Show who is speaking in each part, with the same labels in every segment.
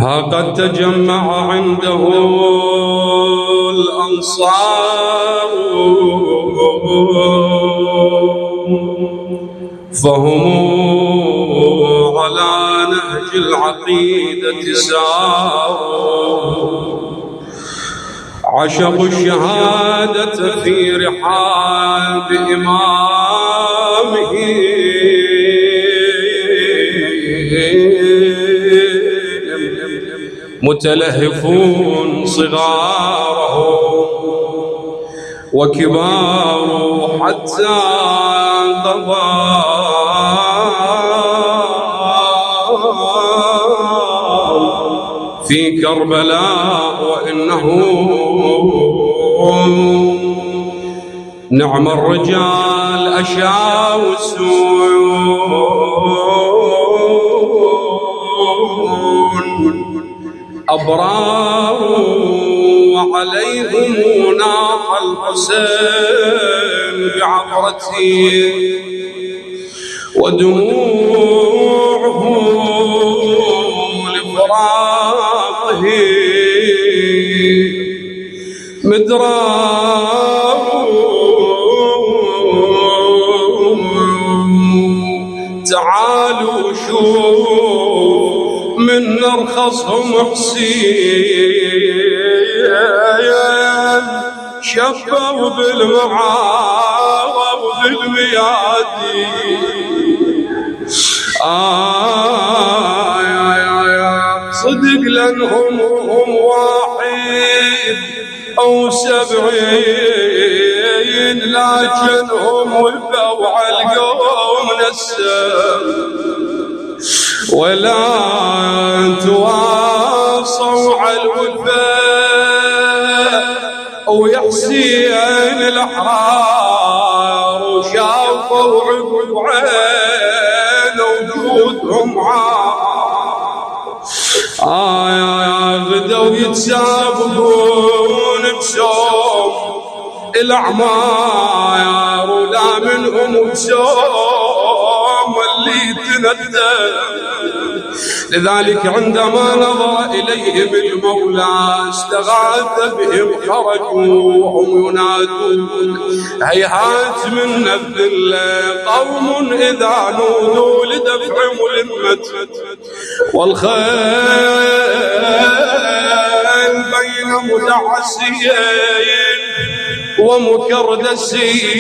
Speaker 1: ها قد تجمع عنده الأنصار فهم على نهج العقيدة ساروا عشقوا الشهادة في رحاب إمامه متلهفون صغارهم وكبارهم حتى انقضى في كربلاء وإنه نعم الرجال أشاءوا أبرار وعليهم ناح الحسين بعبرته ودموعه لفراقه مدرار تعالوا شوف من أرخصهم حسين شفوا بالمعارض بالميادين صدق لأنهم هم واحد أو 70 لكنهم وفوا على القوم نسم ولا تواصوا على الوفاء ويحسين الأحرار وشافوا عقب عين وجودهم غدوا يتسابقون بسوم الأعمار ولا منهم بسوم اللي تندى لذلك عندما نظر إليهم المولى استغاث بهم خرجوا وهم ينادون هيهات منا الذل قوم إذا نودوا لدفع ملمة والخيل بين مدعسين ومكردسين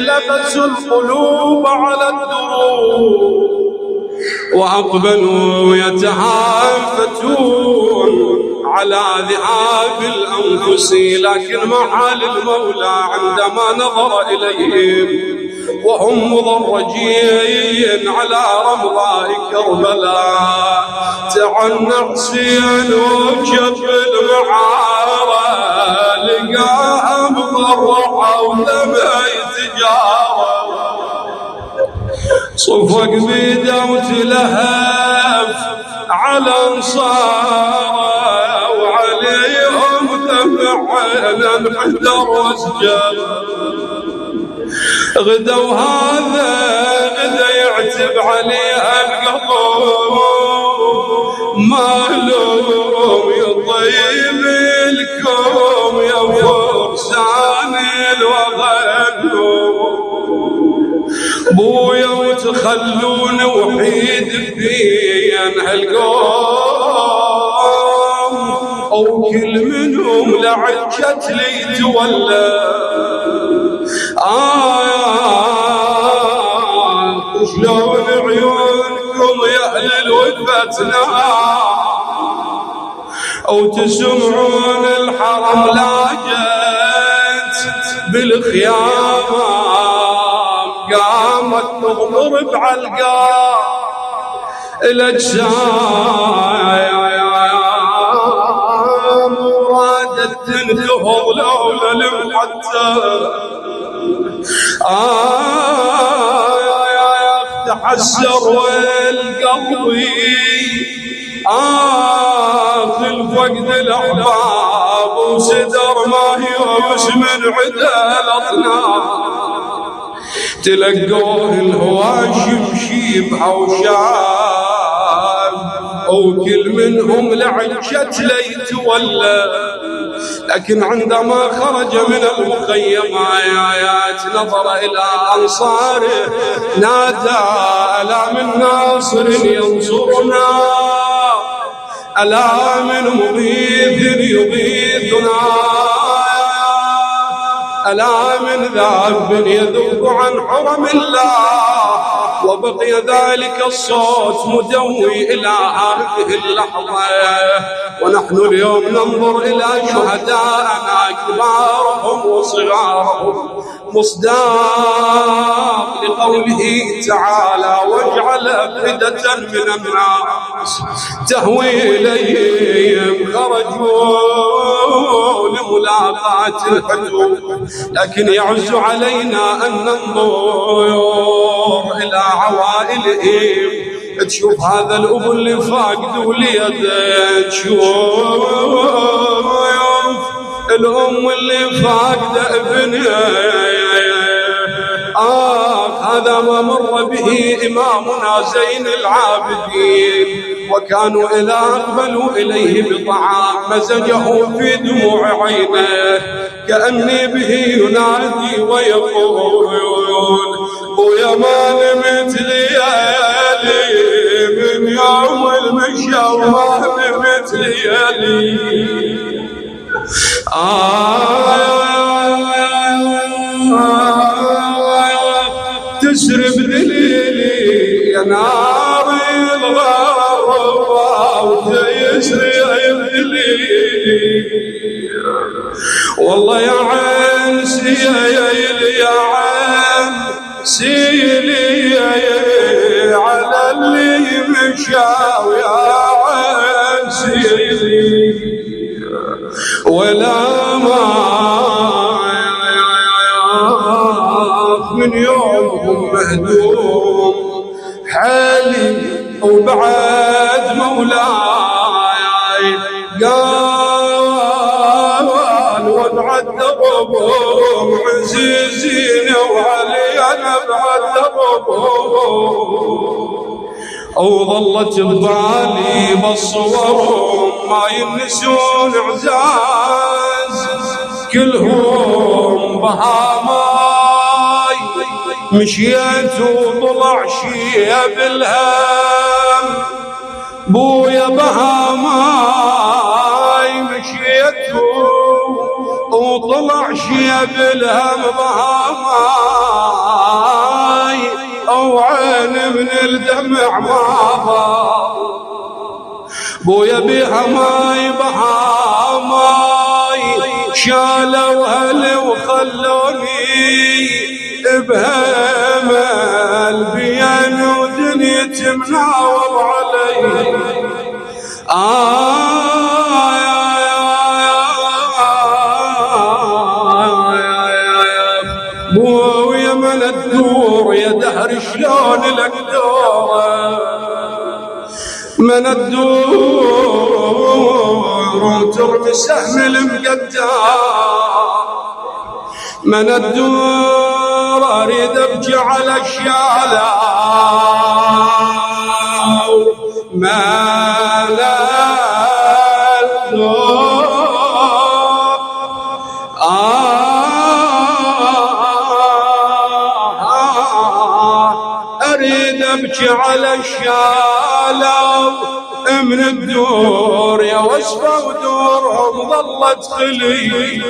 Speaker 1: لبسوا القلوب على الدروب وأقبلوا يتهافتون على ذئاب الأنفس لكن معالي المولى عندما نظر إليهم وهم مضرجين على رمضاء كربلاء تعنى حسين وجب المعارة لقاها مضرعة ولما يتجارى صفق بيده وتلهف على انصاره وعليهم تفعلا انحدر واسجد غدوا هذا غدا يعتب عليها القطوم مالوم يطيب الكوم يا فرسان الوغنوم بويا وتخلون وحيد بين هالقوم او كل منهم لعجت لي تولى شلون عيونكم يا اهل الوفتنا او تسمعون الحرم لاجت بالخيام قامت تغمر بعلقاء الاجسام ورادت تنتهض لولا المحتى تحسر والقلب في الفقد الاحباب وصدر ما يومس من عدا الاطناب تلقوه الهواشم شيبها وشاف وكل منهم لعجة ليتولى. لكن عندما خرج من المخيمات نظر إلى أنصاره نادى: ألا من ناصر ينصرنا، ألا من مغيث يغيثنا، ألا من ذاب يذوب عن حرم الله. وبقي ذلك الصوت مدوي إلى هذه اللحظة. ونحن اليوم ننظر إلى شهداءنا كبارهم وصغارهم مصداق لقوله تعالى: واجعل أفئدة من الناس تهوي إليهم. خرجوا لملاقاة الحدود، لكن يعز علينا أن ننظر إلى عوائلهم. تشوف هذا الأب اللي فاقد وليده، تشوف الأم اللي فاقدة ابنها. هذا ما مر به إمامنا زين العابدين. وكانوا إذا أقبلوا إليه بطعام مزجه في دموع عينه كأني به ينادي ويقول: ويا ما نمت ليالي من يوم المشى ما نمت ليالي. تسرب دليلي يا نار الغربة وتسرب دليلي. والله يا عين سيلي يا عين سيلي على اللي مشى ويا عين سيلي. ولا ما من يومهم مهدوم حالي وبعد مولاي قال وتعذبهم عزيزين وعلي انا بعذبهم. وظلت ببالي بالصورهم ما ينسون اعزاز كلهم بهاماي. مشيت وطلع شيب الهم بويا بهاماي. مشيت وطلع شيب الهم بهاماي. او عين من الدمع ما ضاع بويا بهاماي بهاماي. شالوا اهلي وخلوني بهم البيان ودنيتي مناوض علي. بويا من الدور يا دهر شلون لك دوره من الدور وترمي سهم المقدار. من الدور اريد ابكي على الشالة ما لا الدور. اريد ابكي على الشالة من الدور يا وصفة ودورهم ظلت خلي.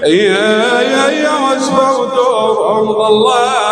Speaker 1: يا وصفة ودورهم ظلت